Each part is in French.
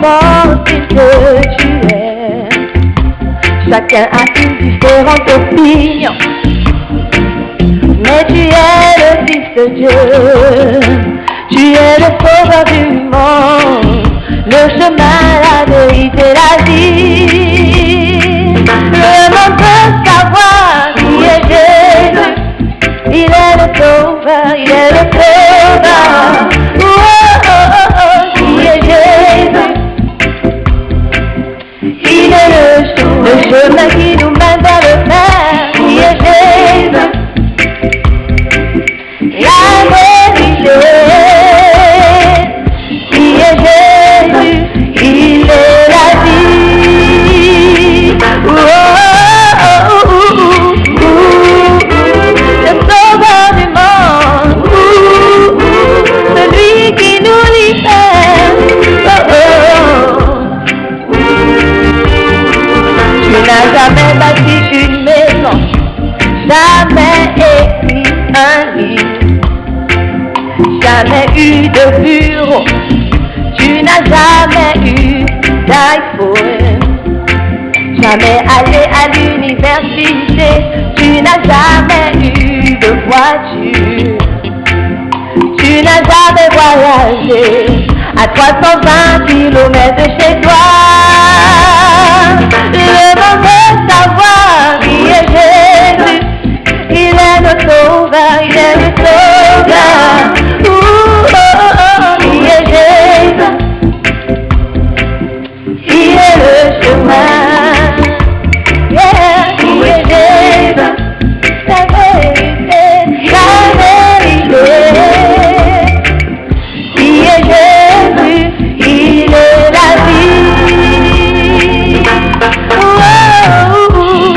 importe ce que tu es. Chacun a une différente opinion, mais tu es le Fils de Dieu. Tu es le sauveur du monde, le chemin, la vérité, la vie. Le monde peut savoir qui est Jésus. Il est le sauveur, il est le sauveur. Oh, oh, oh, oh, qui est Jésus. Il est le chemin qui nous mène vers le Père, qui est Jésus. La vérité, qui est Jésus, il est la vie. Oh, oh, oh, oh, oh, le sauveur du monde, celui qui nous libère. Oh, oh. Tu n'as jamais bâti une maison, jamais écrit un livre, jamais eu de bureau, tu n'as jamais eu d'iPhone, jamais allé à l'université, tu n'as jamais eu de voiture, tu n'as jamais voyagé à 320 km de chez toi. Le monde veut savoir qui est Jésus. Il est le sauveur, il est le sauveur. Oh, oh, oh, qui est Jésus. Il est le chemin. Yeah, qui est Jésus. La vérité, la vérité. Qui est Jésus, il est la vie. Oh, oh, oh,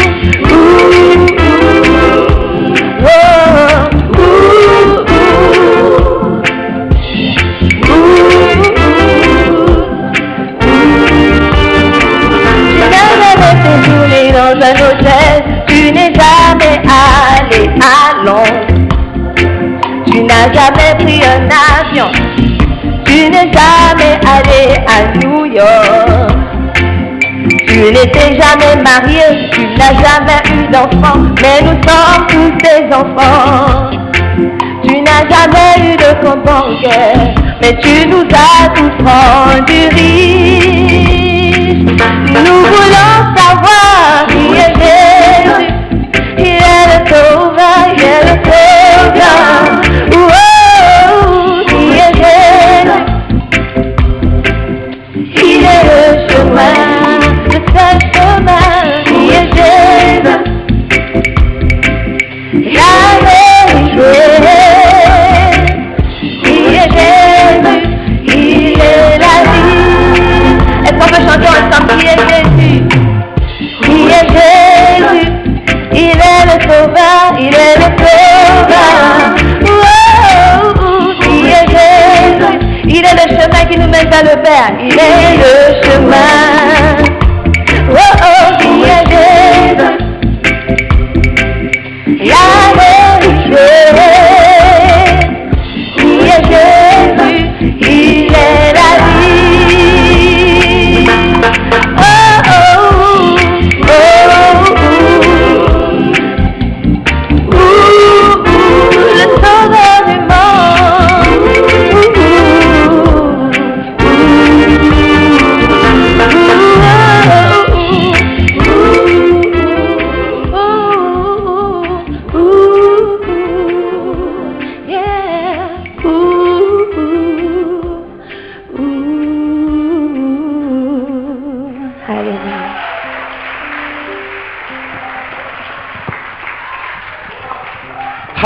dans un hôtel, tu n'es jamais allé à Londres, tu n'as jamais pris un avion, tu n'es jamais allé à New York, tu n'étais jamais marié, tu n'as jamais eu d'enfant, mais nous sommes tous des enfants. Tu n'as jamais eu de compte bancaire, mais tu nous as tous rendus riches. Nous voulons savoir qui est Jésus. Il est le sauveur, il est le sauveur. Oh, qui est Jésus. Il est le chemin, le seul chemin, qui est Jésus. La vérité. Chantons ensemble, qui est Jésus, qui est Jésus, il est le sauveur, il est le sauveur. Oh, qui est Jésus, il est le chemin qui nous mène vers le Père, il est le chemin. Oh, qui est Jésus, la vérité, qui est Jésus, il est la vie.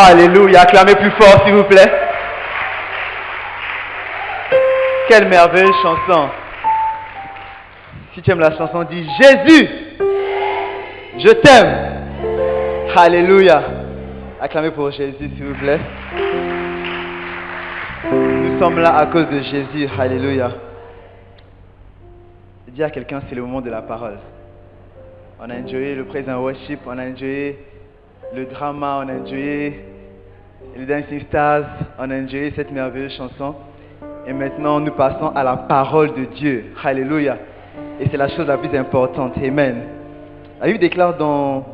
Alléluia, acclamez plus fort s'il vous plaît. Quelle merveilleuse chanson. Si tu aimes la chanson, dis Jésus, je t'aime. Alléluia. Acclamez pour Jésus s'il vous plaît. Nous sommes là à cause de Jésus. Alléluia. Dis à quelqu'un, c'est le moment de la parole. On a enjoyé le praise and worship, on a enjoyé le drama, on a enjoyé le Dancing Stars, on a enjoyé cette merveilleuse chanson. Et maintenant, nous passons à la parole de Dieu. Alléluia. Et c'est la chose la plus importante. Amen. La Bible déclare dans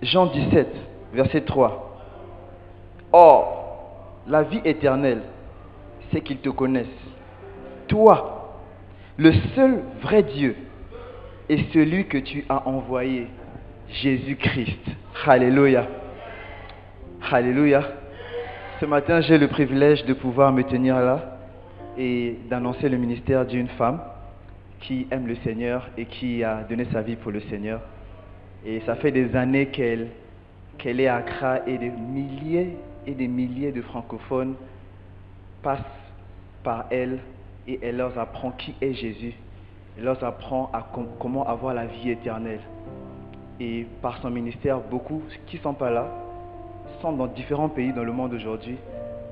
Jean 17, verset 3. Or, la vie éternelle, c'est qu'ils te connaissent. Toi, le seul vrai Dieu, et celui que tu as envoyé, Jésus-Christ. Alléluia. Alléluia. Ce matin, j'ai le privilège de pouvoir me tenir là et d'annoncer le ministère d'une femme qui aime le Seigneur et qui a donné sa vie pour le Seigneur. Et ça fait des années qu'elle est à Accra et des milliers de francophones passent par elle et elle leur apprend qui est Jésus. Elle leur apprend comment avoir la vie éternelle. Et par son ministère, beaucoup qui ne sont pas là sont dans différents pays dans le monde aujourd'hui,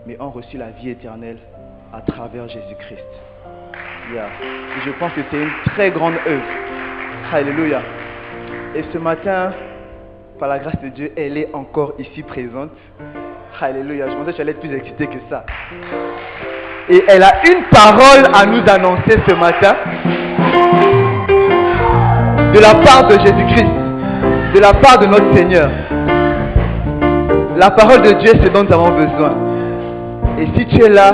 mais ont reçu la vie éternelle à travers Jésus-Christ. Yeah. Et je pense que c'est une très grande œuvre. Alléluia. Et ce matin, par la grâce de Dieu, elle est encore ici présente. Alléluia. Je pensais que j'allais être plus excité que ça. Et elle a une parole à nous annoncer ce matin. De la part de Jésus-Christ. De la part de notre Seigneur. La parole de Dieu, c'est dont nous avons besoin. Et si tu es là,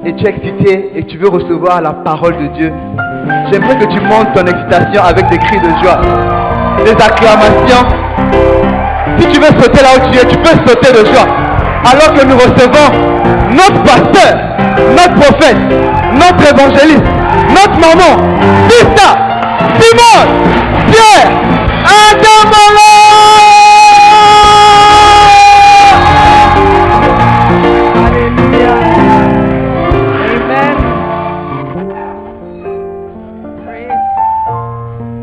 et tu es excité, et tu veux recevoir la parole de Dieu, j'aimerais que tu montes ton excitation avec des cris de joie, des acclamations. Si tu veux sauter là où tu es, tu peux sauter de joie. Alors que nous recevons notre pasteur, notre prophète, notre évangéliste, notre maman, Pista, Simone, Pierre, Adamala.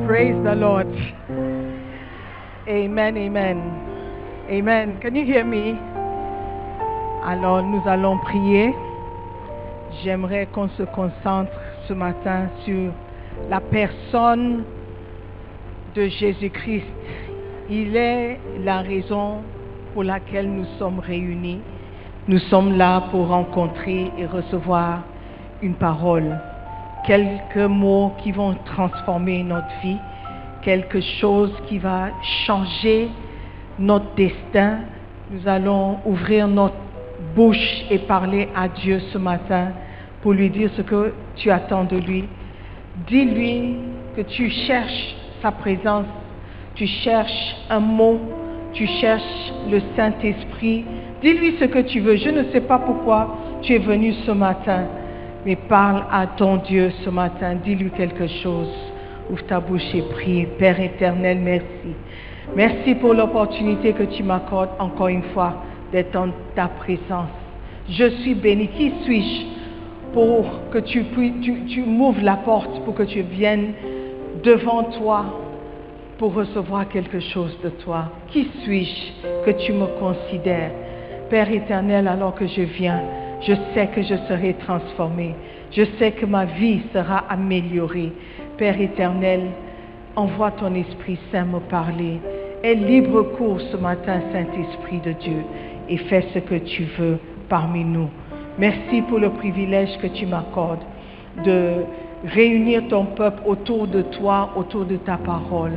Praise the Lord. Amen, amen. Amen. Can you hear me? Alors, nous allons prier. J'aimerais qu'on se concentre ce matin sur la personne de Jésus-Christ. Il est la raison pour laquelle nous sommes réunis. Nous sommes là pour rencontrer et recevoir une parole. Quelques mots qui vont transformer notre vie, quelque chose qui va changer notre destin. Nous allons ouvrir notre bouche et parler à Dieu ce matin pour lui dire ce que tu attends de lui. Dis-lui que tu cherches sa présence, tu cherches un mot, tu cherches le Saint-Esprit. Dis-lui ce que tu veux. Je ne sais pas pourquoi tu es venu ce matin. Mais parle à ton Dieu ce matin, dis-lui quelque chose. Ouvre ta bouche et prie. Père éternel, merci. Merci pour l'opportunité que tu m'accordes encore une fois d'être en ta présence. Je suis béni. Qui suis-je pour que tu m'ouvres la porte, pour que tu viennes devant toi pour recevoir quelque chose de toi? Qui suis-je que tu me considères? Père éternel, alors que je viens, je sais que je serai transformé. Je sais que ma vie sera améliorée. Père éternel, envoie ton Esprit Saint me parler. Aie libre cours ce matin, Saint-Esprit de Dieu, et fais ce que tu veux parmi nous. Merci pour le privilège que tu m'accordes de réunir ton peuple autour de toi, autour de ta parole.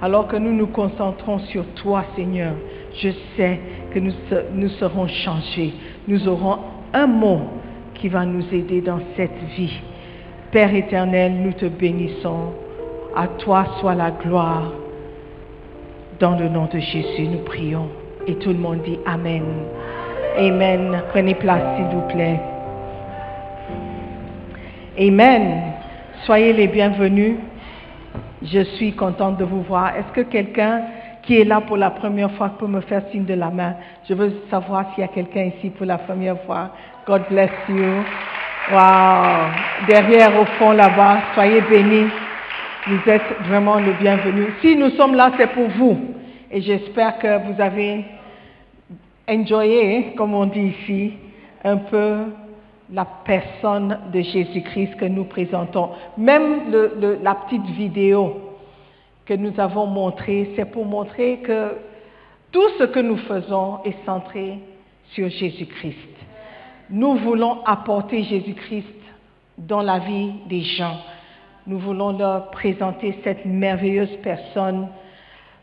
Alors que nous nous concentrons sur toi, Seigneur, je sais que nous serons changés. Nous aurons un mot qui va nous aider dans cette vie. Père éternel, nous te bénissons. À toi soit la gloire. Dans le nom de Jésus, nous prions. Et tout le monde dit Amen. Amen. Prenez place, s'il vous plaît. Amen. Soyez les bienvenus. Je suis contente de vous voir. Est-ce que quelqu'un qui est là pour la première fois peut me faire signe de la main? Je veux savoir s'il y a quelqu'un ici pour la première fois. God bless you. Wow. Derrière, au fond, là-bas, soyez bénis. Vous êtes vraiment le bienvenu. Si nous sommes là, c'est pour vous. Et j'espère que vous avez enjoyé, comme on dit ici, un peu la personne de Jésus-Christ que nous présentons. Même la petite vidéo que nous avons montrée, c'est pour montrer que tout ce que nous faisons est centré sur Jésus-Christ. Nous voulons apporter Jésus-Christ dans la vie des gens. Nous voulons leur présenter cette merveilleuse personne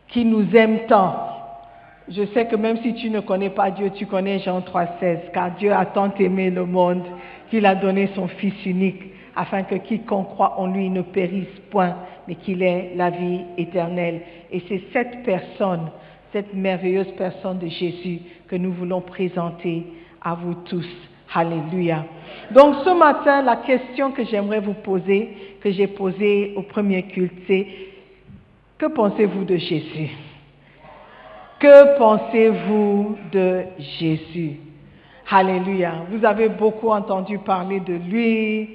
qui nous aime tant. Je sais que même si tu ne connais pas Dieu, tu connais Jean 3,16, car Dieu a tant aimé le monde qu'il a donné son Fils unique, afin que quiconque croit en lui ne périsse point, mais qu'il ait la vie éternelle. Et c'est cette personne, cette merveilleuse personne de Jésus que nous voulons présenter à vous tous. Alléluia. Donc ce matin, la question que j'aimerais vous poser, que j'ai posée au premier culte, c'est: que pensez-vous de Jésus? Que pensez-vous de Jésus? Alléluia. Vous avez beaucoup entendu parler de lui.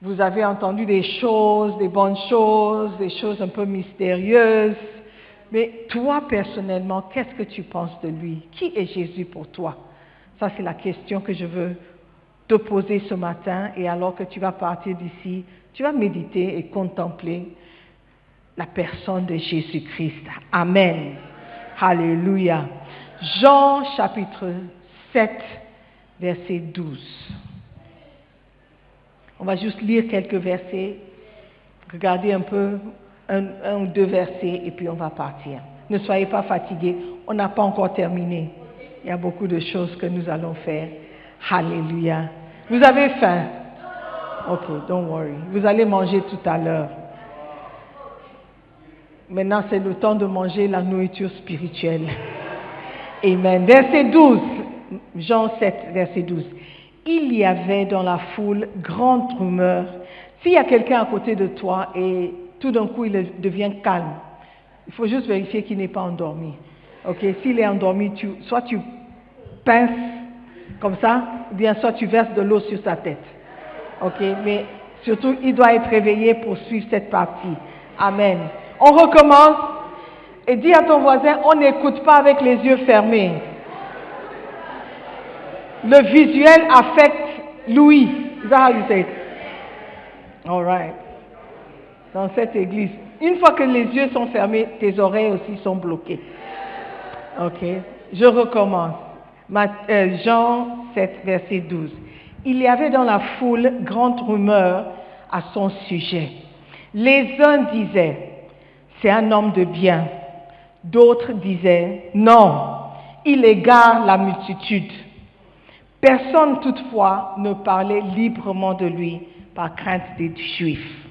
Vous avez entendu des choses, des bonnes choses, des choses un peu mystérieuses. Mais toi, personnellement, qu'est-ce que tu penses de lui? Qui est Jésus pour toi? Ça, c'est la question que je veux te poser ce matin. Et alors que tu vas partir d'ici, tu vas méditer et contempler la personne de Jésus-Christ. Amen. Alléluia. Jean chapitre 7, verset 12. On va juste lire quelques versets, regarder un peu, un ou deux versets, et puis on va partir. Ne soyez pas fatigués, on n'a pas encore terminé. Il y a beaucoup de choses que nous allons faire. Alléluia. Vous avez faim? Ok, don't worry. Vous allez manger tout à l'heure. Maintenant, c'est le temps de manger la nourriture spirituelle. Amen. Verset 12. Jean 7, verset 12. Il y avait dans la foule grande rumeur. S'il y a quelqu'un à côté de toi et tout d'un coup il devient calme, il faut juste vérifier qu'il n'est pas endormi. Ok, s'il est endormi, soit tu pinces comme ça, ou bien soit tu verses de l'eau sur sa tête. Ok, mais surtout il doit être réveillé pour suivre cette partie. Amen. On recommence et dis à ton voisin, on n'écoute pas avec les yeux fermés. Le visuel affecte l'ouïe. Is that how you say it? All right. Dans cette église, une fois que les yeux sont fermés, tes oreilles aussi sont bloquées. Ok. Je recommence. Jean 7, verset 12. Il y avait dans la foule grande rumeur à son sujet. Les uns disaient, c'est un homme de bien. D'autres disaient, non, il égare la multitude. Personne toutefois ne parlait librement de lui par crainte des Juifs.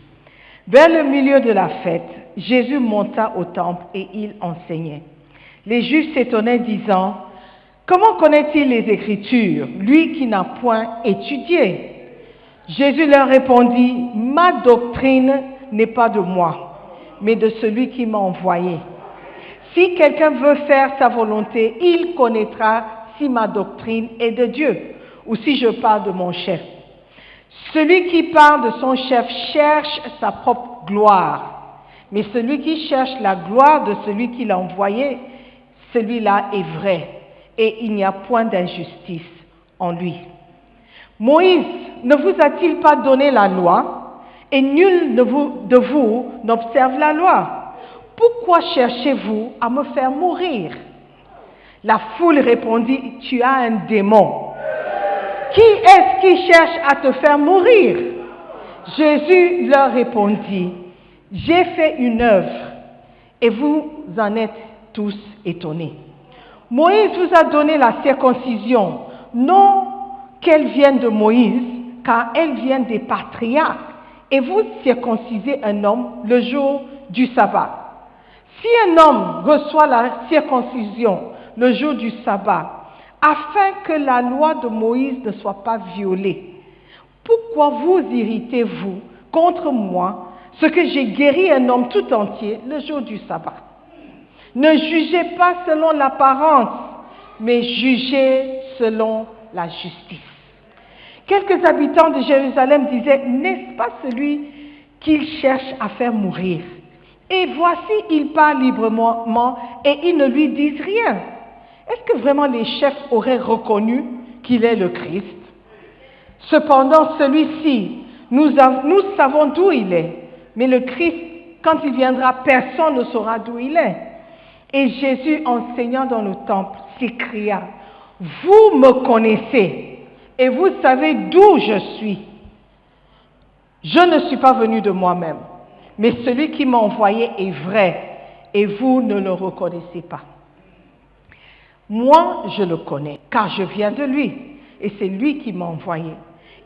Vers le milieu de la fête, Jésus monta au temple et il enseignait. Les Juifs s'étonnaient disant, comment connaît-il les Écritures, lui qui n'a point étudié? Jésus leur répondit, ma doctrine n'est pas de moi, mais de celui qui m'a envoyé. Si quelqu'un veut faire sa volonté, il connaîtra si ma doctrine est de Dieu, ou si je parle de mon chef. Celui qui parle de son chef cherche sa propre gloire, mais celui qui cherche la gloire de celui qui l'a envoyé, celui-là est vrai, et il n'y a point d'injustice en lui. Moïse ne vous a-t-il pas donné la loi, et nul de vous n'observe la loi? Pourquoi cherchez-vous à me faire mourir? La foule répondit, tu as un démon. Qui est-ce qui cherche à te faire mourir? Jésus leur répondit, j'ai fait une œuvre et vous en êtes tous étonnés. Moïse vous a donné la circoncision, non qu'elle vienne de Moïse, car elle vient des patriarches, et vous circoncisez un homme le jour du sabbat. Si un homme reçoit la circoncision le jour du sabbat, afin que la loi de Moïse ne soit pas violée, pourquoi vous irritez-vous contre moi, ce que j'ai guéri un homme tout entier le jour du sabbat? Ne jugez pas selon l'apparence, mais jugez selon la justice. Quelques habitants de Jérusalem disaient, n'est-ce pas celui qu'il cherche à faire mourir? Et voici, il parle librement et ils ne lui disent rien. Est-ce que vraiment les chefs auraient reconnu qu'il est le Christ? Cependant, celui-ci, nous savons d'où il est, mais le Christ, quand il viendra, personne ne saura d'où il est. Et Jésus, enseignant dans le temple, s'écria, vous me connaissez, et vous savez d'où je suis. Je ne suis pas venu de moi-même, mais celui qui m'a envoyé est vrai, et vous ne le reconnaissez pas. Moi, je le connais, car je viens de lui, et c'est lui qui m'a envoyé.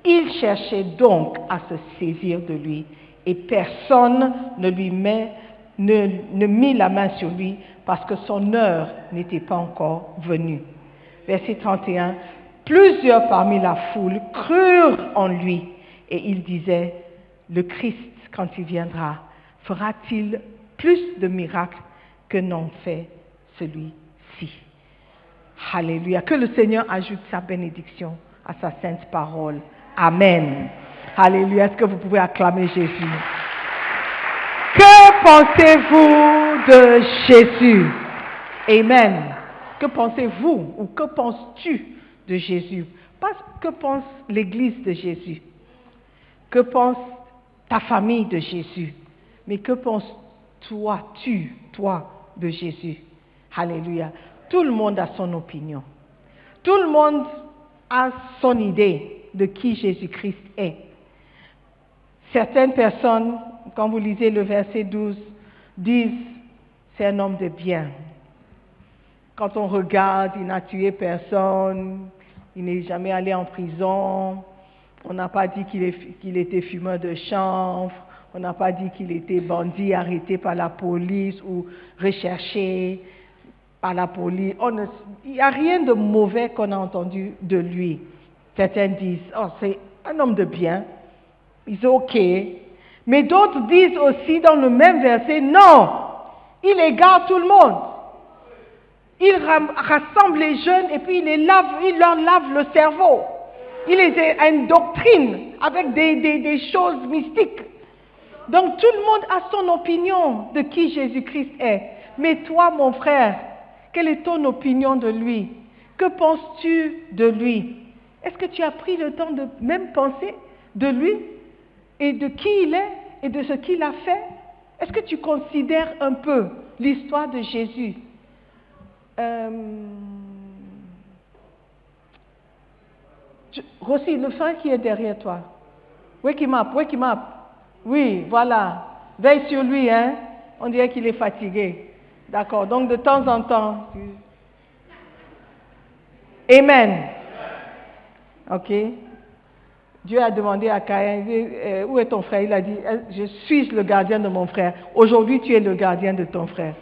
Il cherchait donc à se saisir de lui, et personne ne mit la main sur lui, parce que son heure n'était pas encore venue. Verset 31, plusieurs parmi la foule crurent en lui, et ils disaient, le Christ, quand il viendra, fera-t-il plus de miracles que n'en fait celui-ci? Alléluia. Que le Seigneur ajoute sa bénédiction à sa sainte parole. Amen. Alléluia. Est-ce que vous pouvez acclamer Jésus? Que pensez-vous de Jésus? Amen. Que pensez-vous ou que penses-tu de Jésus? Pas que pense l'Église de Jésus. Que pense ta famille de Jésus? Mais que penses-toi de Jésus? Alléluia. Tout le monde a son opinion. Tout le monde a son idée de qui Jésus-Christ est. Certaines personnes, quand vous lisez le verset 12, disent c'est un homme de bien. Quand on regarde, il n'a tué personne, il n'est jamais allé en prison, on n'a pas dit qu'il était fumeur de chanvre, on n'a pas dit qu'il était bandit arrêté par la police ou recherché par la police. Il n'y a rien de mauvais qu'on a entendu de lui. Certains disent, oh, c'est un homme de bien, il est ok. Mais d'autres disent aussi dans le même verset, non, il égare tout le monde. Il rassemble les jeunes et puis il leur lave le cerveau. Il les indoctrine avec des choses mystiques. Donc tout le monde a son opinion de qui Jésus-Christ est. Mais toi, mon frère, quelle est ton opinion de lui? Que penses-tu de lui? Est-ce que tu as pris le temps de même penser de lui et de qui il est et de ce qu'il a fait? Est-ce que tu considères un peu l'histoire de Jésus? Rossi, le frère qui est derrière toi. Wake him up. Oui, voilà. Veille sur lui, hein. On dirait qu'il est fatigué. D'accord. Donc de temps en temps. Amen. Ok. Dieu a demandé à Caïn, où est ton frère? Il a dit, je suis le gardien de mon frère. Aujourd'hui, tu es le gardien de ton frère.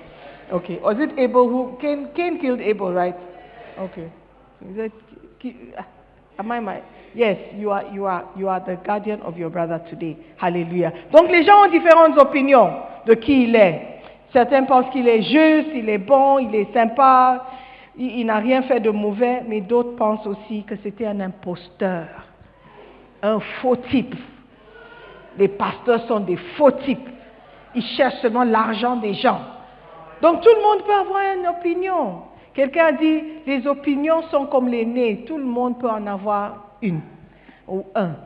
Okay. Was it Abel who Cain killed Abel, right? Okay. Yes, you are the guardian of your brother today. Hallelujah. Donc les gens ont différentes opinions de qui il est. Certains pensent qu'il est juste, il est bon, il est sympa, il n'a rien fait de mauvais, mais d'autres pensent aussi que c'était un imposteur, un faux type. Les pasteurs sont des faux types. Ils cherchent seulement l'argent des gens. Donc tout le monde peut avoir une opinion. Quelqu'un a dit, les opinions sont comme les nez, tout le monde peut en avoir une ou un,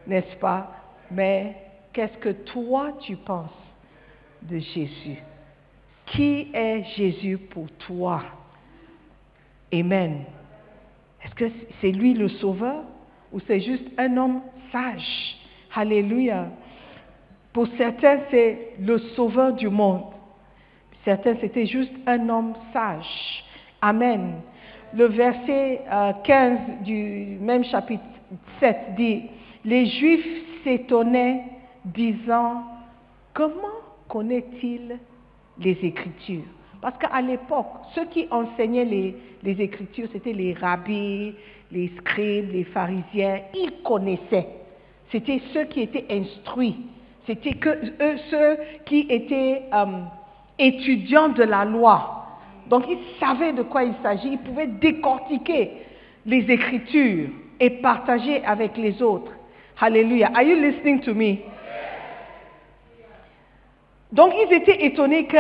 n'est-ce pas? Mais qu'est-ce que toi tu penses de Jésus? Qui est Jésus pour toi? Amen. Est-ce que c'est lui le sauveur ou c'est juste un homme sage? Alléluia. Pour certains, c'est le sauveur du monde. Certains, c'était juste un homme sage. Amen. Le verset 15 du même chapitre 7 dit, les Juifs s'étonnaient, disant, comment connaît-il les Écritures? Parce qu'à l'époque, ceux qui enseignaient les Écritures, c'était les rabbis, les scribes, les pharisiens, ils connaissaient. C'était ceux qui étaient instruits. C'était ceux qui étaient étudiants de la loi. Donc ils savaient de quoi il s'agit, ils pouvaient décortiquer les Écritures et partager avec les autres. Hallelujah. Are you listening to me? Donc ils étaient étonnés que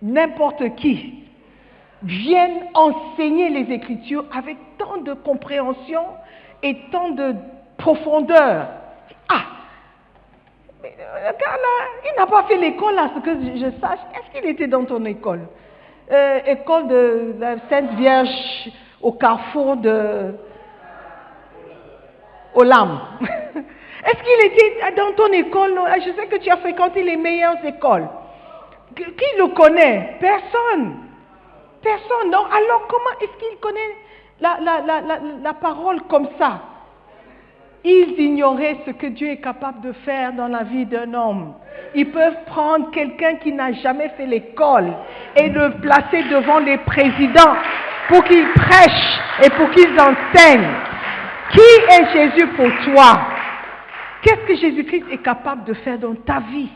n'importe qui vienne enseigner les Écritures avec tant de compréhension et tant de profondeur. Ah! Mais le gars là, il n'a pas fait l'école à ce que je sache. Est-ce qu'il était dans ton école? École de la Sainte Vierge au carrefour de Olam. Est-ce qu'il était dans ton école? Je sais que tu as fréquenté les meilleures écoles. Qui le connaît? Personne. Personne. Donc, alors comment est-ce qu'il connaît la parole comme ça? Ils ignoraient ce que Dieu est capable de faire dans la vie d'un homme. Ils peuvent prendre quelqu'un qui n'a jamais fait l'école et le placer devant les présidents pour qu'il prêche et pour qu'ils enseignent. Qui est Jésus pour toi? Qu'est-ce que Jésus-Christ est capable de faire dans ta vie?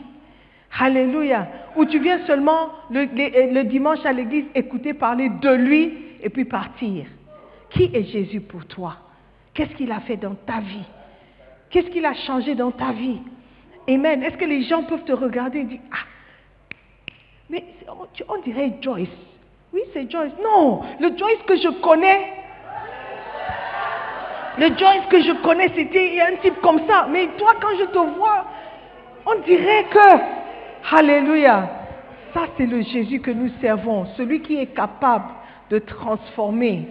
Alléluia. Ou tu viens seulement le dimanche à l'église écouter parler de lui et puis partir. Qui est Jésus pour toi? Qu'est-ce qu'il a fait dans ta vie? Qu'est-ce qu'il a changé dans ta vie? Amen. Est-ce que les gens peuvent te regarder et dire, ah, mais on dirait Joyce. Oui, c'est Joyce. Non, le Joyce que je connais, c'était un type comme ça. Mais toi, quand je te vois, on dirait que, alléluia, ça c'est le Jésus que nous servons, celui qui est capable de transformer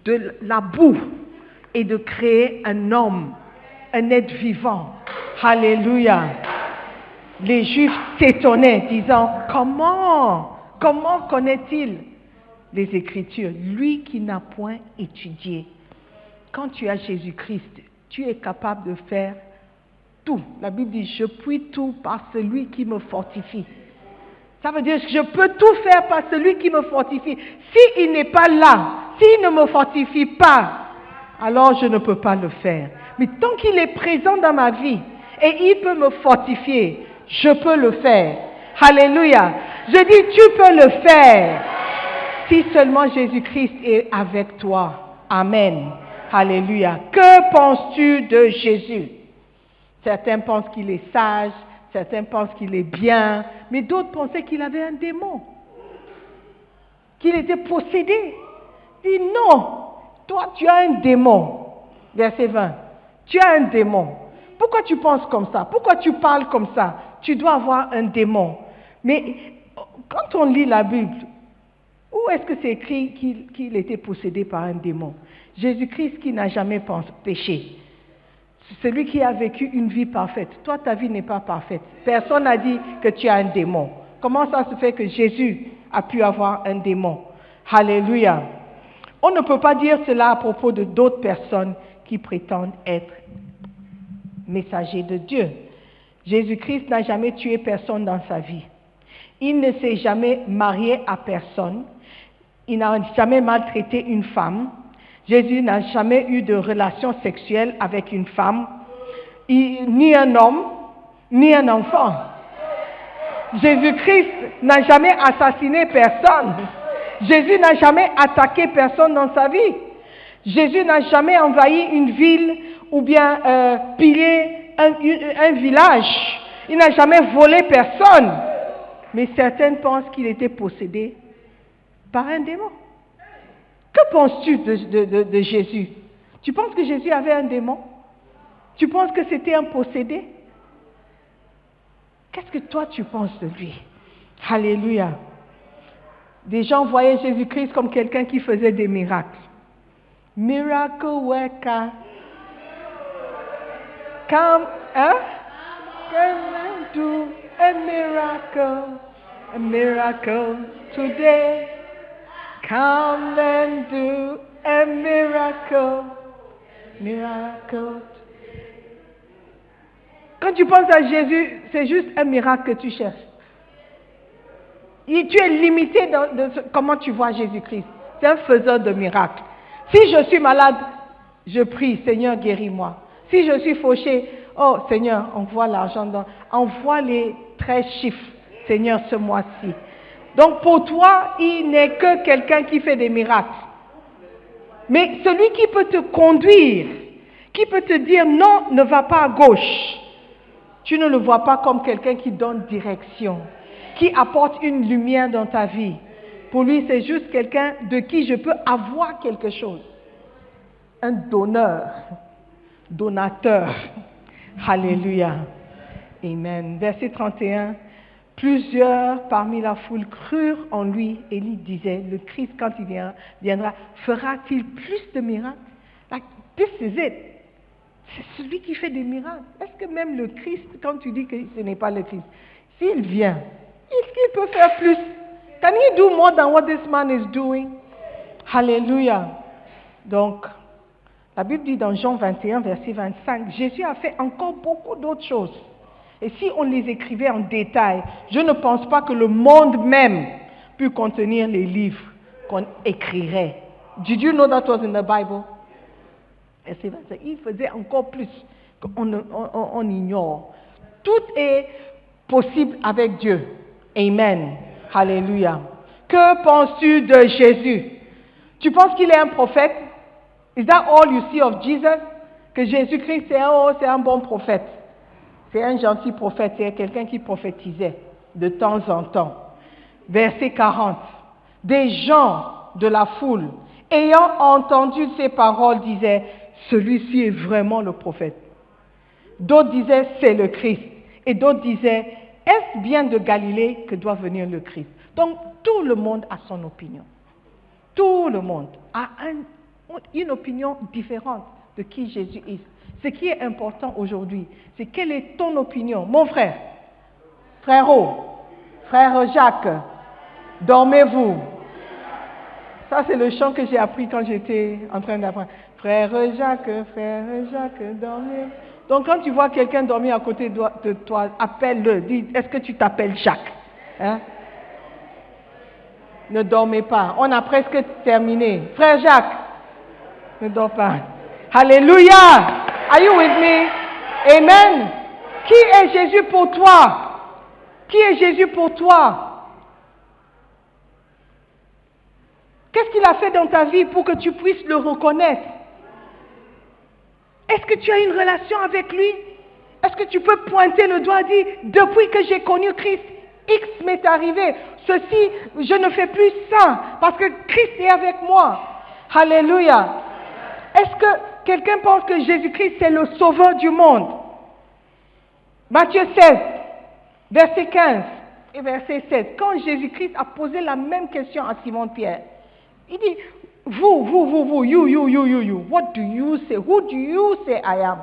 de la boue et de créer un homme, un être vivant. Alléluia. Les Juifs s'étonnaient, disant, comment connaît-il les Écritures? Lui qui n'a point étudié. Quand tu as Jésus-Christ, tu es capable de faire tout. La Bible dit, je puis tout par celui qui me fortifie. Ça veut dire que je peux tout faire par celui qui me fortifie. S'il n'est pas là, s'il ne me fortifie pas, alors je ne peux pas le faire. Mais tant qu'il est présent dans ma vie et il peut me fortifier, je peux le faire. Alléluia. Je dis, tu peux le faire. Si seulement Jésus-Christ est avec toi. Amen. Alléluia. Que penses-tu de Jésus? Certains pensent qu'il est sage, certains pensent qu'il est bien, mais d'autres pensaient qu'il avait un démon, qu'il était possédé. Il dit non, toi tu as un démon. Verset 20. Tu as un démon. Pourquoi tu penses comme ça? Pourquoi tu parles comme ça? Tu dois avoir un démon. Mais quand on lit la Bible, où est-ce que c'est écrit qu'il était possédé par un démon? Jésus-Christ qui n'a jamais péché. Celui qui a vécu une vie parfaite. Toi, ta vie n'est pas parfaite. Personne n'a dit que tu as un démon. Comment ça se fait que Jésus a pu avoir un démon? Alléluia. On ne peut pas dire cela à propos de d'autres personnes qui prétendent être messagers de Dieu. Jésus-Christ n'a jamais tué personne dans sa vie. Il ne s'est jamais marié à personne. Il n'a jamais maltraité une femme. Jésus n'a jamais eu de relation sexuelle avec une femme, ni un homme, ni un enfant. Jésus-Christ n'a jamais assassiné personne. Jésus n'a jamais attaqué personne dans sa vie. Jésus n'a jamais envahi une ville ou bien pillé un village. Il n'a jamais volé personne. Mais certains pensent qu'il était possédé par un démon. Que penses-tu de Jésus? Tu penses que Jésus avait un démon? Tu penses que c'était un possédé? Qu'est-ce que toi tu penses de lui? Alléluia. Des gens voyaient Jésus-Christ comme quelqu'un qui faisait des miracles. Miracle worker. Come and do a miracle today. Come and do a miracle. Quand tu penses à Jésus, c'est juste un miracle que tu cherches. Tu es limité dans comment tu vois Jésus-Christ. C'est un faiseur de miracles. Si je suis malade, je prie, Seigneur, guéris-moi. Si je suis fauché, oh Seigneur, envoie l'argent, envoie les 13 chiffres, Seigneur, ce mois-ci. Donc pour toi, il n'est que quelqu'un qui fait des miracles. Mais celui qui peut te conduire, qui peut te dire non, ne va pas à gauche, tu ne le vois pas comme quelqu'un qui donne direction, qui apporte une lumière dans ta vie. Pour lui, c'est juste quelqu'un de qui je peux avoir quelque chose. Un donateur. Alléluia. Amen. Verset 31. Plusieurs parmi la foule crurent en lui. Élie disait, le Christ, quand il viendra, fera-t-il plus de miracles? Like, this is it. C'est celui qui fait des miracles. Est-ce que même le Christ, quand tu dis que ce n'est pas le Christ, s'il vient, est-ce qu'il peut faire plus? Can he do more than what this man is doing? Hallelujah. Donc, la Bible dit dans Jean 21, verset 25, Jésus a fait encore beaucoup d'autres choses. Et si on les écrivait en détail, je ne pense pas que le monde même peut contenir les livres qu'on écrirait. Did you know that was in the Bible? Verset 25. Il faisait encore plus qu'on ignore. Tout est possible avec Dieu. Amen. Alléluia. Que penses-tu de Jésus? Tu penses qu'il est un prophète? Is that all you see of Jesus? Que Jésus-Christ c'est un bon prophète. C'est un gentil prophète, c'est quelqu'un qui prophétisait de temps en temps. Verset 40. Des gens de la foule, ayant entendu ces paroles, disaient, celui-ci est vraiment le prophète. D'autres disaient, c'est le Christ. Et d'autres disaient, est-ce bien de Galilée que doit venir le Christ? Donc, tout le monde a son opinion. Tout le monde a une opinion différente de qui Jésus est. Ce qui est important aujourd'hui, c'est quelle est ton opinion? Mon frère, frère Jacques, dormez-vous. Ça, c'est le chant que j'ai appris quand j'étais en train d'apprendre. Frère Jacques, dormez. Donc, quand tu vois quelqu'un dormir à côté de toi, appelle-le. Dis, est-ce que tu t'appelles Jacques? Hein? Ne dormez pas. On a presque terminé. Frère Jacques, ne dors pas. Alléluia! Are you with me? Amen. Qui est Jésus pour toi? Qui est Jésus pour toi? Qu'est-ce qu'il a fait dans ta vie pour que tu puisses le reconnaître? Est-ce que tu as une relation avec lui? Est-ce que tu peux pointer le doigt et dire, depuis que j'ai connu Christ, X m'est arrivé. Ceci, je ne fais plus ça parce que Christ est avec moi. Alléluia. Est-ce que quelqu'un pense que Jésus-Christ c'est le sauveur du monde? Matthieu 16, verset 15 et verset 16. Quand Jésus-Christ a posé la même question à Simon-Pierre, il dit, vous, you, what do you say? Who do you say I am?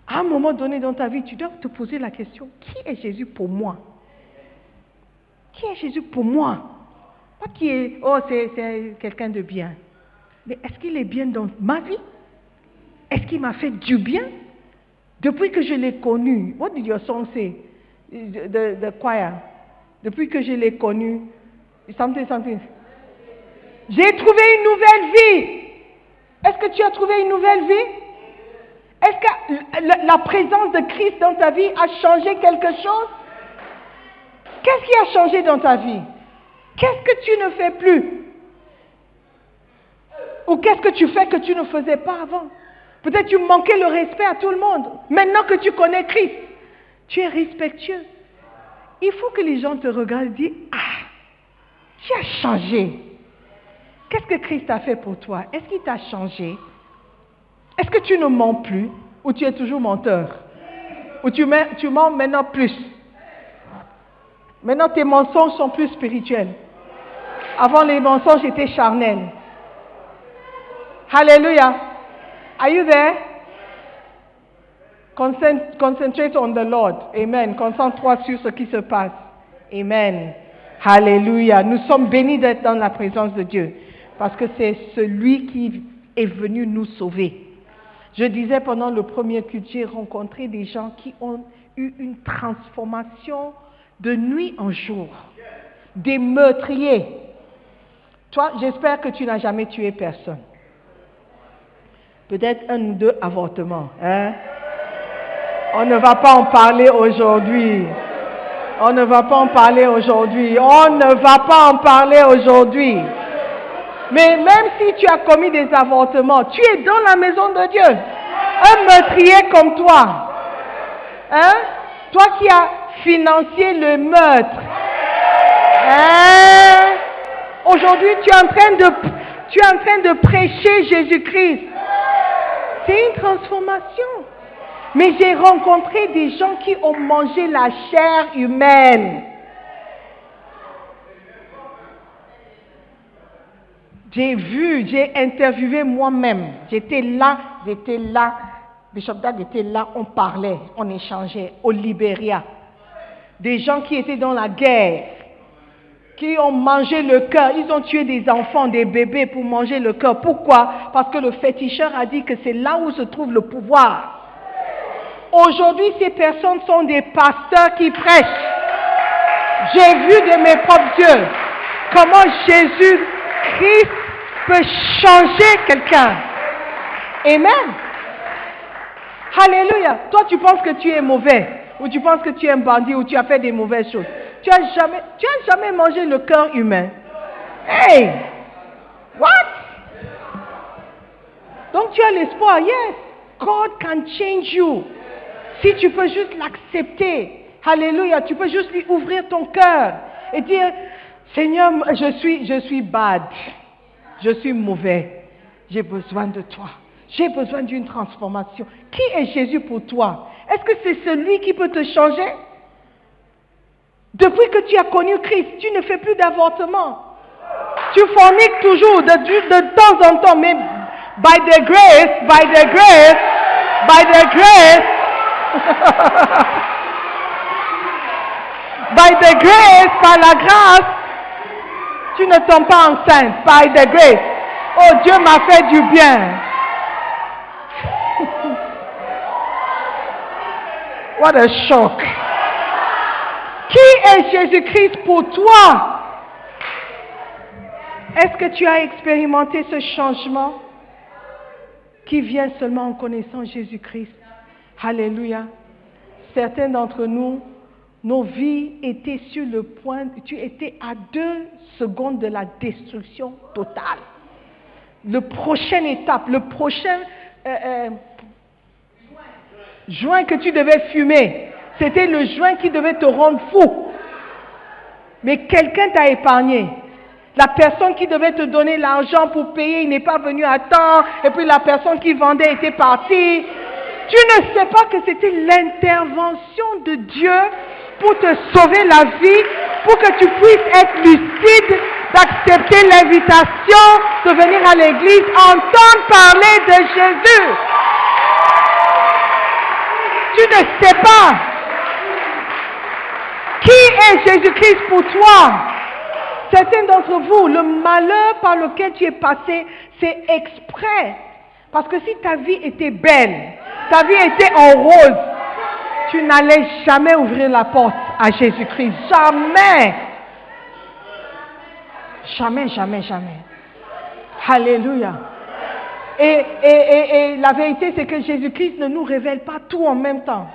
À un moment donné dans ta vie, tu dois te poser la question, qui est Jésus pour moi? Qui est Jésus pour moi? Pas qui est, c'est quelqu'un de bien. Mais est-ce qu'il est bien dans ma vie? Est-ce qu'il m'a fait du bien? Depuis que je l'ai connu, what did your song say? The choir. Depuis que je l'ai connu, something. J'ai trouvé une nouvelle vie. Est-ce que tu as trouvé une nouvelle vie? Est-ce que la présence de Christ dans ta vie a changé quelque chose? Qu'est-ce qui a changé dans ta vie? Qu'est-ce que tu ne fais plus? Ou qu'est-ce que tu fais que tu ne faisais pas avant? Peut-être tu manquais le respect à tout le monde. Maintenant que tu connais Christ, tu es respectueux. Il faut que les gens te regardent et disent, ah, tu as changé. Qu'est-ce que Christ a fait pour toi? Est-ce qu'il t'a changé? Est-ce que tu ne mens plus? Ou tu es toujours menteur? Ou tu mens maintenant plus? Maintenant tes mensonges sont plus spirituels. Avant les mensonges étaient charnels. Hallelujah. Are you there? Concentrate on the Lord. Amen. Concentre-toi sur ce qui se passe. Amen. Hallelujah. Nous sommes bénis d'être dans la présence de Dieu. Parce que c'est celui qui est venu nous sauver. Je disais pendant le premier culte, j'ai rencontré des gens qui ont eu une transformation de nuit en jour. Des meurtriers. Toi, j'espère que tu n'as jamais tué personne. Peut-être 1 ou 2 avortements. Hein? On ne va pas en parler aujourd'hui. On ne va pas en parler aujourd'hui. On ne va pas en parler aujourd'hui. Mais même si tu as commis des avortements, tu es dans la maison de Dieu. Un meurtrier comme toi. Hein? Toi qui as financé le meurtre. Hein? Aujourd'hui, tu es en train de prêcher Jésus-Christ. C'est une transformation. Mais j'ai rencontré des gens qui ont mangé la chair humaine. J'ai vu, j'ai interviewé moi-même. J'étais là. Bishop Dag était là, on parlait, on échangeait au Libéria. Des gens qui étaient dans la guerre, qui ont mangé le cœur. Ils ont tué des enfants, des bébés pour manger le cœur. Pourquoi? Parce que le féticheur a dit que c'est là où se trouve le pouvoir. Aujourd'hui, ces personnes sont des pasteurs qui prêchent. J'ai vu de mes propres yeux comment Jésus-Christ peut changer quelqu'un. Amen. Alléluia. Toi, tu penses que tu es mauvais, ou tu penses que tu es un bandit, ou tu as fait des mauvaises choses. Tu as jamais mangé le cœur humain. Hey! What? Donc tu as l'espoir. Yes. God can change you. Si tu peux juste l'accepter. Alléluia. Tu peux juste lui ouvrir ton cœur et dire, Seigneur, je suis bad. Je suis mauvais. J'ai besoin de toi. J'ai besoin d'une transformation. Qui est Jésus pour toi? Est-ce que c'est celui qui peut te changer? Depuis que tu as connu Christ, tu ne fais plus d'avortement. Tu forniques toujours de temps en temps, mais by the grace, par la grâce, tu ne tombes pas enceinte. By the grace. Oh, Dieu m'a fait du bien. What a shock. Qui est Jésus-Christ pour toi? Est-ce que tu as expérimenté ce changement qui vient seulement en connaissant Jésus-Christ? Alléluia. Certains d'entre nous, nos vies étaient sur le point, tu étais à 2 secondes de la destruction totale. Le prochaine étape, le prochain joint que tu devais fumer, c'était le joint qui devait te rendre fou. Mais quelqu'un t'a épargné. La personne qui devait te donner l'argent pour payer, il n'est pas venu à temps. Et puis la personne qui vendait était partie. Tu ne sais pas que c'était l'intervention de Dieu pour te sauver la vie, pour que tu puisses être lucide, d'accepter l'invitation, de venir à l'église, entendre parler de Jésus. Tu ne sais pas. Qui est Jésus-Christ pour toi? Certains d'entre vous, le malheur par lequel tu es passé, c'est exprès. Parce que si ta vie était belle, ta vie était en rose, tu n'allais jamais ouvrir la porte à Jésus-Christ. Jamais. Jamais, jamais, jamais. Alléluia. Et la vérité, c'est que Jésus-Christ ne nous révèle pas tout en même temps.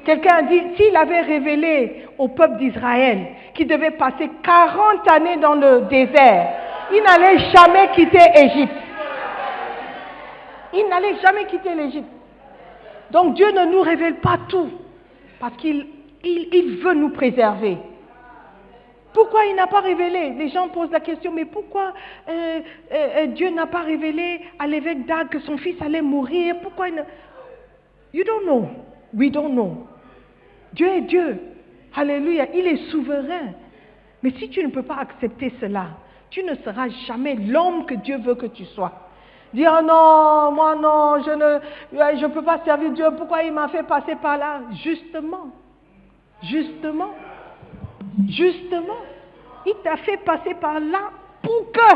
Quelqu'un a dit, s'il avait révélé au peuple d'Israël qui devait passer 40 années dans le désert, il n'allait jamais quitter Égypte. Il n'allait jamais quitter l'Égypte. Donc Dieu ne nous révèle pas tout, parce qu'il veut nous préserver. Pourquoi il n'a pas révélé? Les gens posent la question, mais pourquoi Dieu n'a pas révélé à l'évêque d'Ag que son fils allait mourir? Pourquoi il ne... You don't know. We don't know. Dieu est Dieu. Alléluia. Il est souverain. Mais si tu ne peux pas accepter cela, tu ne seras jamais l'homme que Dieu veut que tu sois. Dire, oh non, moi non, je ne peux pas servir Dieu. Pourquoi il m'a fait passer par là? Justement. Il t'a fait passer par là pour que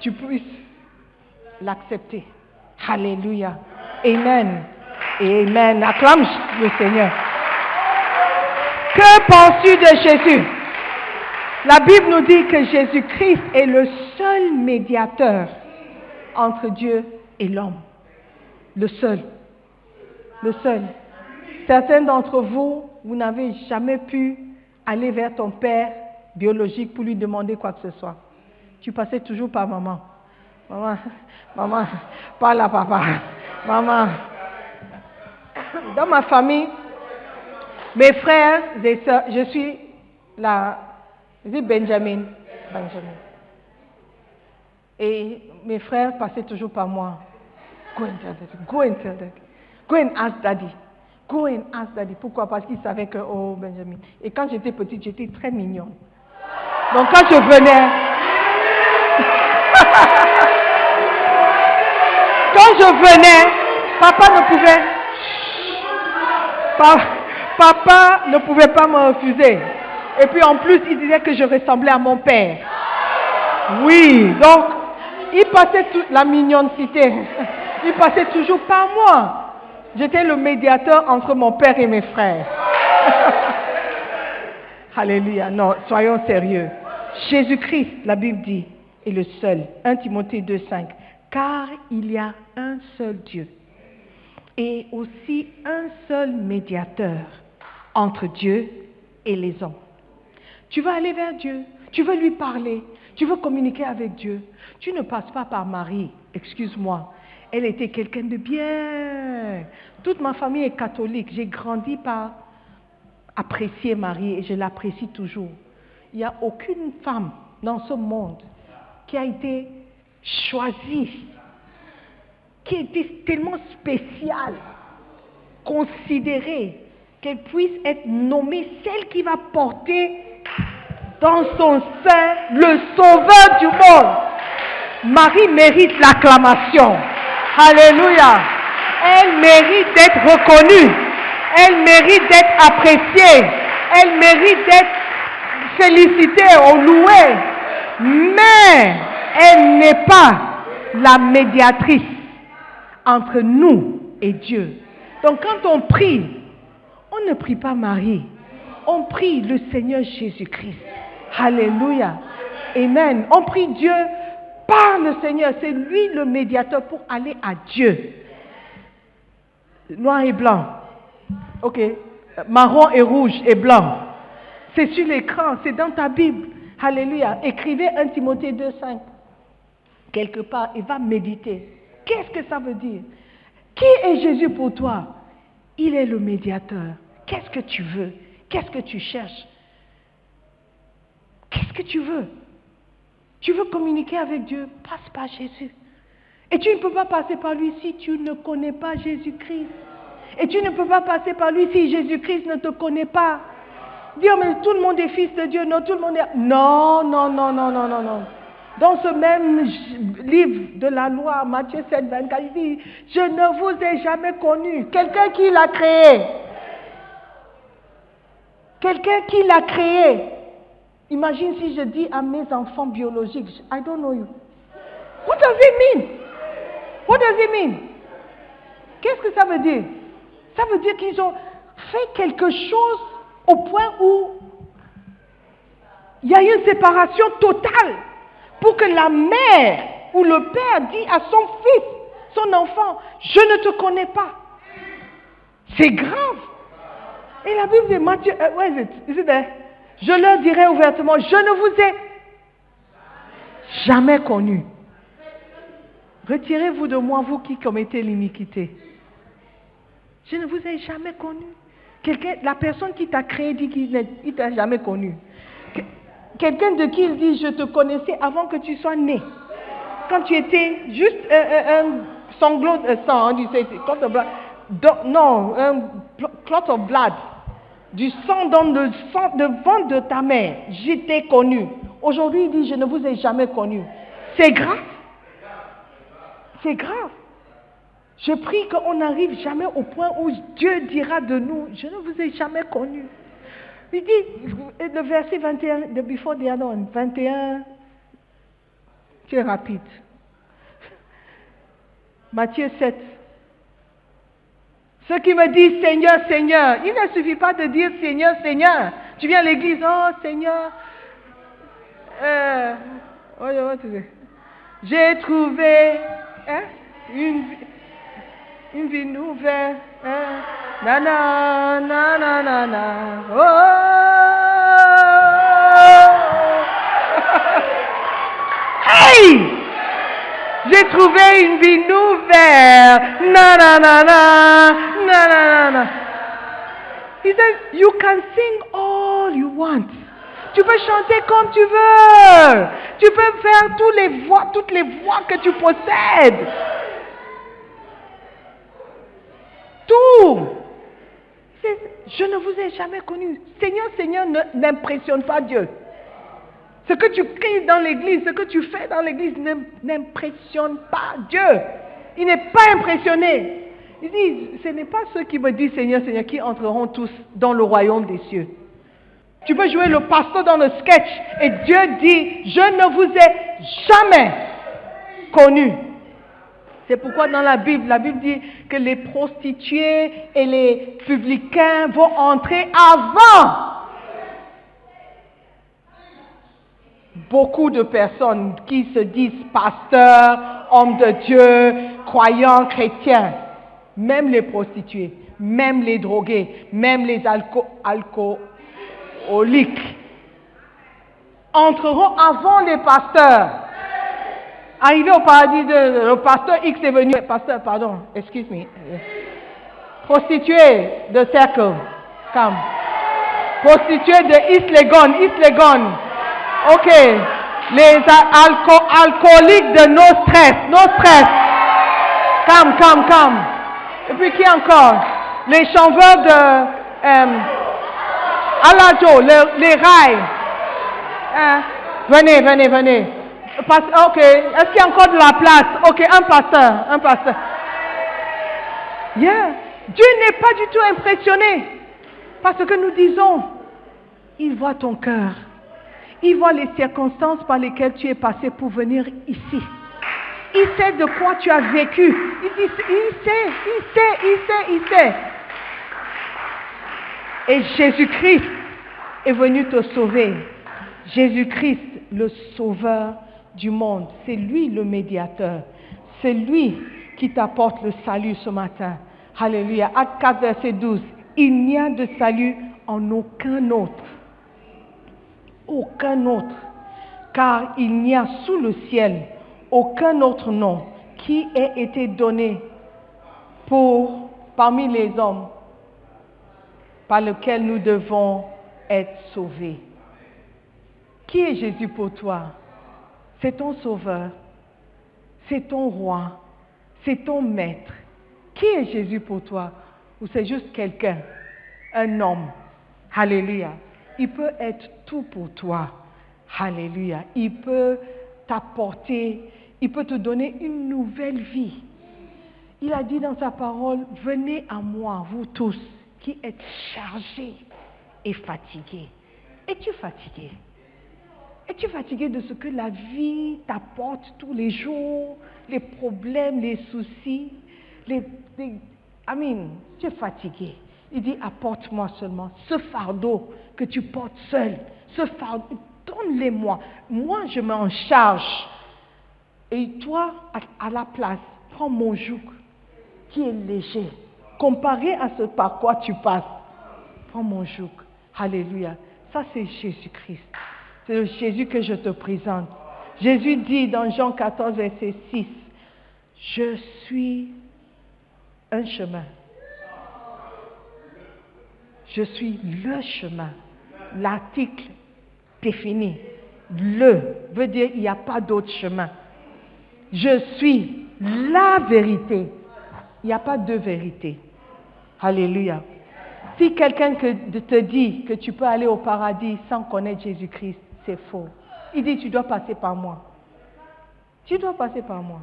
tu puisses l'accepter. Alléluia. Amen. Et amen. Acclame le Seigneur. Que penses-tu de Jésus? La Bible nous dit que Jésus-Christ est le seul médiateur entre Dieu et l'homme. Le seul. Certains d'entre vous, vous n'avez jamais pu aller vers ton père biologique pour lui demander quoi que ce soit. Tu passais toujours par maman. Maman, parle à papa. Maman. Dans ma famille, mes frères et sœurs, je suis Benjamin. Et mes frères passaient toujours par moi. Go and tell daddy. Go and tell daddy. Go and ask daddy. Go and ask daddy. Pourquoi? Parce qu'il savait que, oh Benjamin. Et quand j'étais petite, j'étais très mignonne. Donc quand je venais, papa ne pouvait pas me refuser. Et puis en plus, il disait que je ressemblais à mon père. Oui, donc, il passait toute la mignoncité. Il passait toujours par moi. J'étais le médiateur entre mon père et mes frères. Alléluia. Non, soyons sérieux. Jésus-Christ, la Bible dit, est le seul. 1 Timothée 2,5. Car il y a un seul Dieu et aussi un seul médiateur entre Dieu et les hommes. Tu veux aller vers Dieu, tu veux lui parler, tu veux communiquer avec Dieu. Tu ne passes pas par Marie, excuse-moi. Elle était quelqu'un de bien. Toute ma famille est catholique. J'ai grandi par apprécier Marie et je l'apprécie toujours. Il n'y a aucune femme dans ce monde qui a été choisie, qui a été tellement spéciale, considérée, qu'elle puisse être nommée celle qui va porter dans son sein le sauveur du monde. Marie mérite l'acclamation. Alléluia. Elle mérite d'être reconnue. Elle mérite d'être appréciée. Elle mérite d'être félicitée ou louée. Mais elle n'est pas la médiatrice entre nous et Dieu. Donc quand on prie, on ne prie pas Marie. On prie le Seigneur Jésus-Christ. Alléluia. Amen. On prie Dieu par le Seigneur. C'est lui le médiateur pour aller à Dieu. Noir et blanc. Ok. Marron et rouge et blanc. C'est sur l'écran. C'est dans ta Bible. Alléluia. Écrivez 1 Timothée 2,5. Quelque part et va méditer. Qu'est-ce que ça veut dire? Qui est Jésus pour toi? Il est le médiateur. Qu'est-ce que tu veux? Qu'est-ce que tu cherches? Qu'est-ce que tu veux? Tu veux communiquer avec Dieu? Passe par Jésus. Et tu ne peux pas passer par lui si tu ne connais pas Jésus-Christ. Et tu ne peux pas passer par lui si Jésus-Christ ne te connaît pas. Dire, mais tout le monde est fils de Dieu. Non, tout le monde est... Non. Dans ce même livre de la loi, Matthieu 7, 24, il dit, je ne vous ai jamais connu. Quelqu'un qui l'a créé. Quelqu'un qui l'a créé. Imagine si je dis à mes enfants biologiques, I don't know you. What does it mean? What does it mean? Qu'est-ce que ça veut dire? Ça veut dire qu'ils ont fait quelque chose au point où il y a eu une séparation totale pour que la mère ou le père dit à son fils, son enfant, je ne te connais pas. C'est grave. Et la Bible dit, Matthieu, where is it? Is it there? Je leur dirai ouvertement, je ne vous ai jamais connu. Retirez-vous de moi, vous qui commettez l'iniquité. Je ne vous ai jamais connu. La personne qui t'a créé dit qu'il ne t'a jamais connu. Quelqu'un de qui il dit, je te connaissais avant que tu sois né. Quand tu étais juste un sanglot de sang, tu sais, clot of blood. Non, un clot of blood. Du sang dans le ventre de ta mère. Je t'ai connu. Aujourd'hui, il dit, je ne vous ai jamais connu. C'est grave. C'est grave. Je prie qu'on n'arrive jamais au point où Dieu dira de nous, je ne vous ai jamais connu. Il dit, le verset 21, the before the other one, 21, c'est rapide. Matthieu 7. Ceux qui me disent Seigneur, Seigneur, il ne suffit pas de dire Seigneur, Seigneur. Tu viens à l'église, oh Seigneur, j'ai trouvé une vie nouvelle. Oh. Hey! J'ai trouvé une vie nouvelle. He says, you can sing all you want. Tu peux chanter comme tu veux. Tu peux faire toutes les voix que tu possèdes. je ne vous ai jamais connu. Seigneur, Seigneur n'impressionne pas Dieu. Ce que tu cries dans l'église, ce que tu fais dans l'église n'impressionne pas Dieu. Il n'est pas impressionné. Il dit, ce n'est pas ceux qui me disent Seigneur, Seigneur qui entreront tous dans le royaume des cieux. Tu peux jouer le pasteur dans le sketch et Dieu dit, je ne vous ai jamais connu. C'est pourquoi dans la Bible dit que les prostituées et les publicains vont entrer avant. Beaucoup de personnes qui se disent pasteurs, hommes de Dieu, croyants, chrétiens, même les prostituées, même les drogués, même les alcooliques, entreront avant les pasteurs. Arrivé au paradis, le pasteur X est venu, pasteur, pardon, excuse me, prostituée de Circle, come, prostituée de East Legon, ok, les alcooliques de No Stress, come, et puis qui encore, les chanteurs de Alajo, les rails, venez. Ok, est-ce qu'il y a encore de la place? Ok, un pasteur. Yeah. Dieu n'est pas du tout impressionné parce que nous disons, il voit ton cœur. Il voit les circonstances par lesquelles tu es passé pour venir ici. Il sait de quoi tu as vécu. Il sait. Et Jésus-Christ est venu te sauver. Jésus-Christ, le sauveur du monde. C'est lui le médiateur. C'est lui qui t'apporte le salut ce matin. Alléluia. Acte 4, verset 12. Il n'y a de salut en aucun autre. Aucun autre. Car il n'y a sous le ciel aucun autre nom qui ait été donné parmi les hommes par lequel nous devons être sauvés. Qui est Jésus pour toi? C'est ton sauveur, c'est ton roi, c'est ton maître. Qui est Jésus pour toi? Ou c'est juste quelqu'un, un homme? Alléluia. Il peut être tout pour toi. Alléluia. Il peut t'apporter, il peut te donner une nouvelle vie. Il a dit dans sa parole, venez à moi, vous tous, qui êtes chargés et fatigués. Es-tu fatigué? Es-tu fatigué de ce que la vie t'apporte tous les jours, les problèmes, les soucis, tu es fatigué. Il dit, apporte-moi seulement ce fardeau que tu portes seul, ce fardeau, donne-les-moi. Moi, je m'en charge. Et toi, à la place, prends mon joug qui est léger. Comparé à ce par quoi tu passes, prends mon joug. Alléluia. Ça, c'est Jésus-Christ. C'est le Jésus que je te présente. Jésus dit dans Jean 14, verset 6, je suis un chemin. Je suis le chemin. L'article défini. Le veut dire il n'y a pas d'autre chemin. Je suis la vérité. Il n'y a pas deux vérités. Alléluia. Si quelqu'un te dit que tu peux aller au paradis sans connaître Jésus-Christ, c'est faux. Il dit, tu dois passer par moi. Tu dois passer par moi.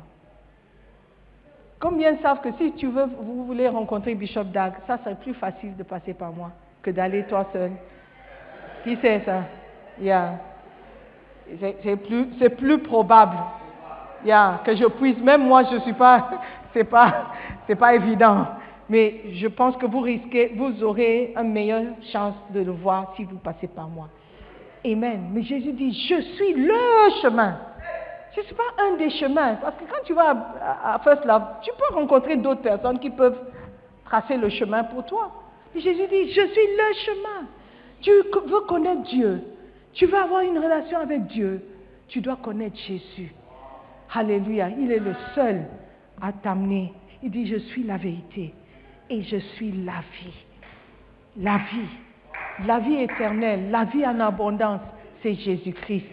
Combien savent que si vous voulez rencontrer Bishop Dag, ça serait plus facile de passer par moi que d'aller toi seul. Qui sait ça? Yeah. C'est plus probable. Yeah. Que je puisse, même moi je suis pas, c'est pas évident. Mais je pense que vous aurez une meilleure chance de le voir si vous passez par moi. Amen. Mais Jésus dit, je suis le chemin. Je ne suis pas un des chemins. Parce que quand tu vas à First Love, tu peux rencontrer d'autres personnes qui peuvent tracer le chemin pour toi. Mais Jésus dit, je suis le chemin. Tu veux connaître Dieu. Tu veux avoir une relation avec Dieu. Tu dois connaître Jésus. Alléluia. Il est le seul à t'amener. Il dit, je suis la vérité. Et je suis la vie. La vie. La vie éternelle. La vie en abondance. C'est Jésus-Christ.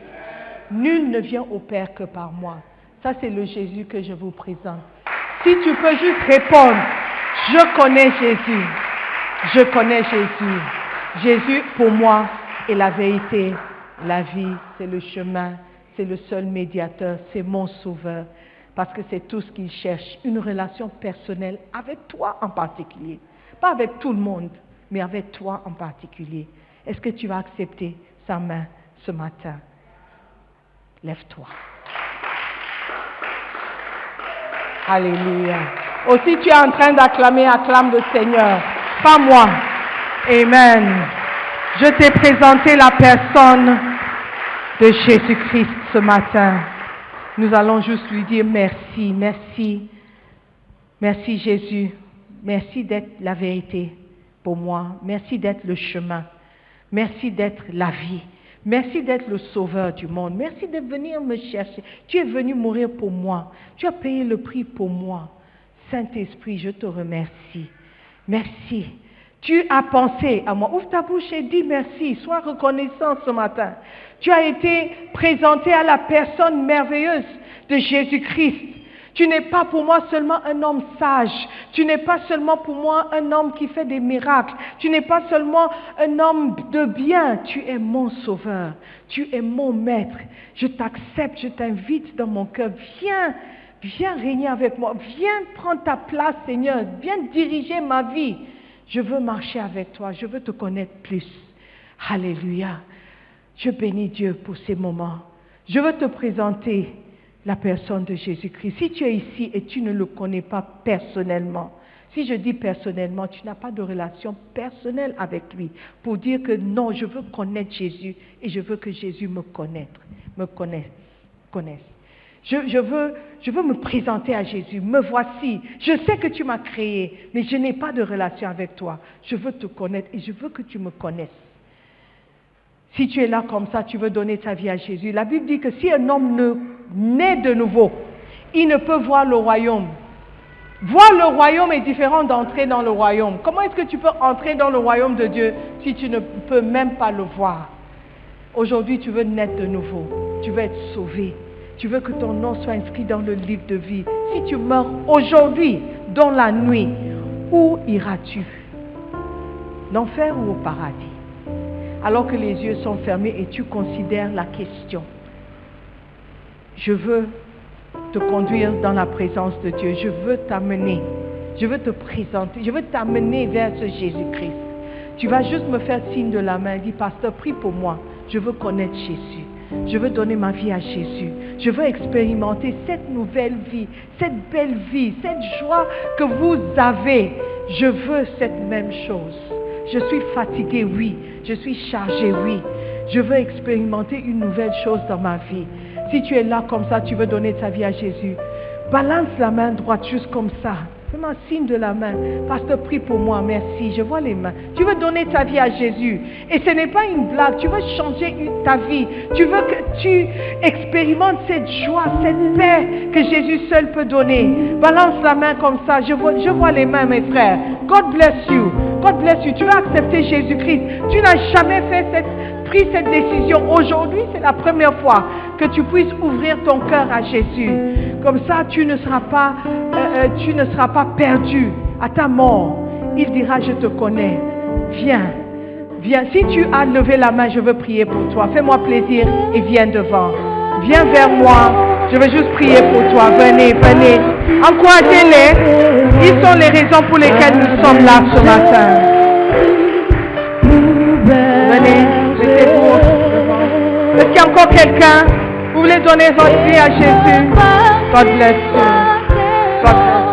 Nul ne vient au Père que par moi. Ça, c'est le Jésus que je vous présente. Si tu peux juste répondre, je connais Jésus. Je connais Jésus. Jésus, pour moi, est la vérité, la vie, c'est le chemin, c'est le seul médiateur, c'est mon sauveur. Parce que c'est tout ce qu'il cherche, une relation personnelle avec toi en particulier. Pas avec tout le monde, mais avec toi en particulier. Est-ce que tu vas accepter sa main ce matin? Lève-toi. Alléluia. Aussi, tu es en train d'acclamer, acclame le Seigneur. Pas moi. Amen. Je t'ai présenté la personne de Jésus-Christ ce matin. Nous allons juste lui dire merci, merci. Merci Jésus. Merci d'être la vérité pour moi. Merci d'être le chemin. Merci d'être la vie. Merci d'être le sauveur du monde. Merci de venir me chercher. Tu es venu mourir pour moi. Tu as payé le prix pour moi. Saint-Esprit, je te remercie. Merci. Tu as pensé à moi. Ouvre ta bouche et dis merci. Sois reconnaissant ce matin. Tu as été présenté à la personne merveilleuse de Jésus-Christ. Tu n'es pas pour moi seulement un homme sage. Tu n'es pas seulement pour moi un homme qui fait des miracles. Tu n'es pas seulement un homme de bien. Tu es mon sauveur. Tu es mon maître. Je t'accepte, je t'invite dans mon cœur. Viens régner avec moi. Viens prendre ta place, Seigneur. Viens diriger ma vie. Je veux marcher avec toi. Je veux te connaître plus. Alléluia. Je bénis Dieu pour ces moments. Je veux te présenter la personne de Jésus-Christ. Si tu es ici et tu ne le connais pas personnellement, si je dis personnellement, tu n'as pas de relation personnelle avec lui pour dire que non, je veux connaître Jésus et je veux que Jésus me connaisse. Je veux me présenter à Jésus. Me voici. Je sais que tu m'as créé, mais je n'ai pas de relation avec toi. Je veux te connaître et je veux que tu me connaisses. Si tu es là comme ça, tu veux donner ta vie à Jésus. La Bible dit que si un homme ne naît de nouveau, il ne peut voir le royaume. Voir le royaume est différent d'entrer dans le royaume. Comment est-ce que tu peux entrer dans le royaume de Dieu si tu ne peux même pas le voir? Aujourd'hui, tu veux naître de nouveau. Tu veux être sauvé. Tu veux que ton nom soit inscrit dans le livre de vie. Si tu meurs aujourd'hui, dans la nuit, où iras-tu? L'enfer ou au paradis? Alors que les yeux sont fermés et tu considères la question. Je veux te conduire dans la présence de Dieu. Je veux t'amener. Je veux te présenter. Je veux t'amener vers ce Jésus-Christ. Tu vas juste me faire signe de la main. Dis, pasteur, prie pour moi. Je veux connaître Jésus. Je veux donner ma vie à Jésus. Je veux expérimenter cette nouvelle vie, cette belle vie, cette joie que vous avez. Je veux cette même chose. Je suis fatigué, oui. Je suis chargé, oui. Je veux expérimenter une nouvelle chose dans ma vie. Si tu es là comme ça, tu veux donner ta vie à Jésus, balance la main droite juste comme ça. Fais-moi un signe de la main. Pasteur, prie pour moi, merci. Je vois les mains. Tu veux donner ta vie à Jésus. Et ce n'est pas une blague. Tu veux changer ta vie. Tu veux que tu expérimentes cette joie, cette paix que Jésus seul peut donner. Balance la main comme ça. Je vois les mains, mes frères. God bless you. God bless you. Tu veux accepter Jésus-Christ. Tu n'as jamais pris cette décision. Aujourd'hui, c'est la première fois que tu puisses ouvrir ton cœur à Jésus. Comme ça, tu ne seras pas perdu à ta mort. Il dira, je te connais. Viens. Si tu as levé la main, je veux prier pour toi. Fais-moi plaisir et viens devant. Viens vers moi. Je veux juste prier pour toi. Venez. Encouragez-les. Ils sont les raisons pour lesquelles nous sommes là ce matin. Venez. Mettez-vous devant. Est-ce qu'il y a encore quelqu'un? Vous voulez donner votre vie à Jésus? God bless you. God bless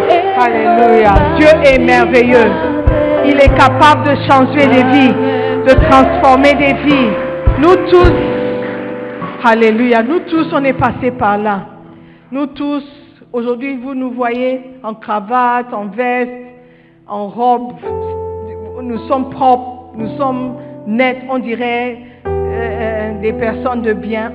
you. Alléluia. Dieu est merveilleux. Il est capable de changer des vies, de transformer des vies. Nous tous, alléluia, nous tous on est passés par là. Nous tous, aujourd'hui vous nous voyez en cravate, en veste, en robe. Nous sommes propres, nous sommes nets, on dirait des personnes de bien.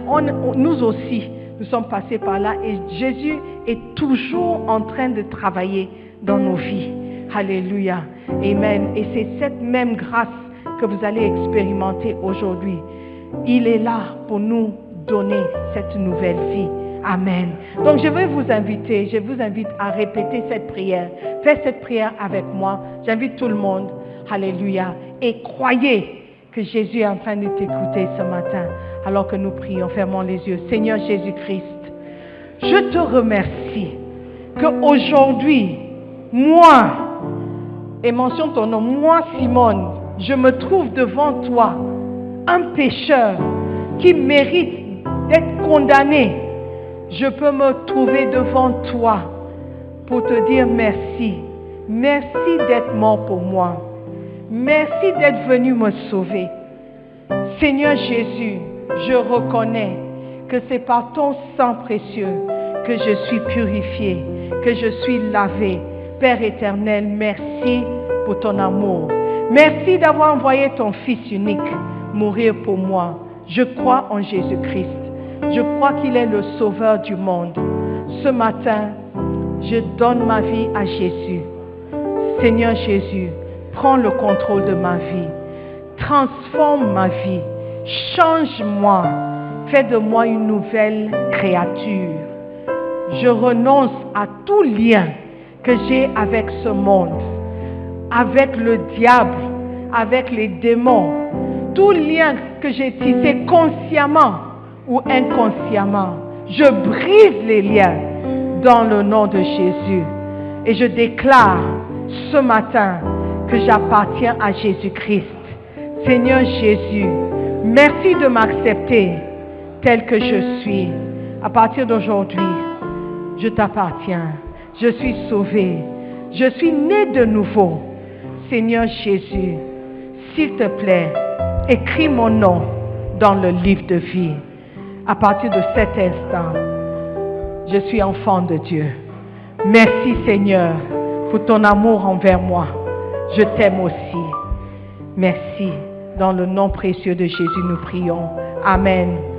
Nous aussi, nous sommes passés par là et Jésus est toujours en train de travailler dans nos vies. Alléluia. Amen. Et c'est cette même grâce que vous allez expérimenter aujourd'hui. Il est là pour nous donner cette nouvelle vie. Amen. Donc je vous invite à répéter cette prière. Faites cette prière avec moi. J'invite tout le monde. Alléluia. Et croyez que Jésus est en train de t'écouter ce matin alors que nous prions. Fermons les yeux. Seigneur Jésus-Christ, je te remercie qu'aujourd'hui, moi, et mentionne ton nom, moi Simone, je me trouve devant toi, un pécheur qui mérite d'être condamné. Je peux me trouver devant toi pour te dire merci. Merci d'être mort pour moi. Merci d'être venu me sauver. Seigneur Jésus, je reconnais que c'est par ton sang précieux que je suis purifié, que je suis lavé. Père éternel, merci pour ton amour. Merci d'avoir envoyé ton Fils unique mourir pour moi. Je crois en Jésus-Christ. Je crois qu'il est le sauveur du monde. Ce matin, je donne ma vie à Jésus. Seigneur Jésus, prends le contrôle de ma vie. Transforme ma vie. Change-moi. Fais de moi une nouvelle créature. Je renonce à tout lien que j'ai avec ce monde, avec le diable, avec les démons. Tout lien que j'ai tissé consciemment ou inconsciemment. Je brise les liens dans le nom de Jésus. Et je déclare ce matin que j'appartiens à Jésus-Christ. Seigneur Jésus, merci de m'accepter tel que je suis. À partir d'aujourd'hui, je t'appartiens. Je suis sauvé. Je suis né de nouveau. Seigneur Jésus, s'il te plaît, écris mon nom dans le livre de vie. À partir de cet instant, je suis enfant de Dieu. Merci Seigneur pour ton amour envers moi. Je t'aime aussi. Merci. Dans le nom précieux de Jésus, nous prions. Amen.